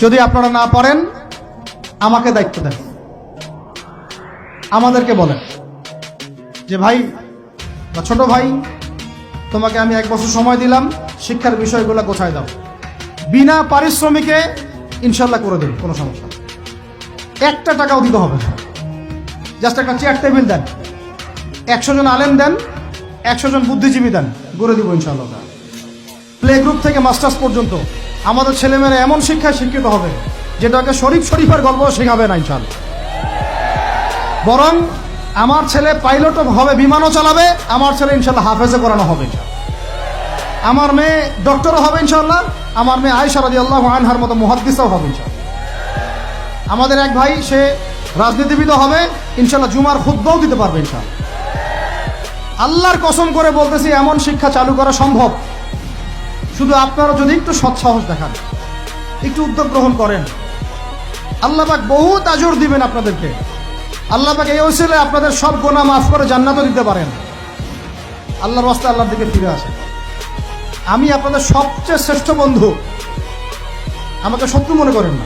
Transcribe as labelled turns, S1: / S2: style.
S1: যদি আপনারা না পারেন আমাকে দায়িত্ব দেন, আমাদেরকে বলেন যে ভাই বা ছোট ভাই, তোমাকে আমি 1 বছর সময় দিলাম, শিক্ষার বিষয়গুলো গোছায় দাও। বিনা পারিশ্রমিকে ইনশাল্লাহ করে দেন, কোনো সমস্যা নেই। 1 টাকাও দিতে হবে না, জাস্ট একটা চেয়ার টেবিল দেন, 100 জন আলেম দেন, 100 জন বুদ্ধিজীবী দেন, করে দিব ইনশাল্লাহ। প্লে গ্রুপ থেকে মাস্টার্স পর্যন্ত আমাদের ছেলেমেয়েরা এমন শিক্ষায় শিক্ষিত হবে যেটাকে শরীফের গল্প শেখাবে না ইনশাল্লাহ। বরং আমার ছেলে পাইলটও হবে, বিমানও চালাবে, আমার ছেলে ইনশাল্লাহ হাফেজে করানো হবে ইনশাল্লাহ। আমার মেয়ে ডক্টরও হবে ইনশাল্লাহ, আমার মেয়ে আয়েশা রাদিয়াল্লাহু আনহার মতো মুহাদ্দিসও হবে ইনশাল্লাহ। আমাদের এক ভাই, সে রাজনীতিবিদও হবে ইনশাল্লাহ, জুমার খুতবাও দিতে পারবে ইনশাল্লাহ। আল্লাহর কসম করে বলতেছি, এমন শিক্ষা চালু করা সম্ভব। শুধু আপনারা যদি একটু সৎসাহস দেখান, একটু উদ্যোগ গ্রহণ করেন, আল্লাহ পাক বহুত আজর দিবেন আপনাদেরকে। আল্লাহ পাক এই ওসিলায় আপনাদের সব গুনাহ মাফ করে জান্নাতও দিতে পারেন। আল্লাহর রাস্তায় আল্লাহর দিকে ফিরে আসেন। আমি আপনাদের সবচেয়ে শ্রেষ্ঠ বন্ধু, আমাকে শত্রু মনে করেন না।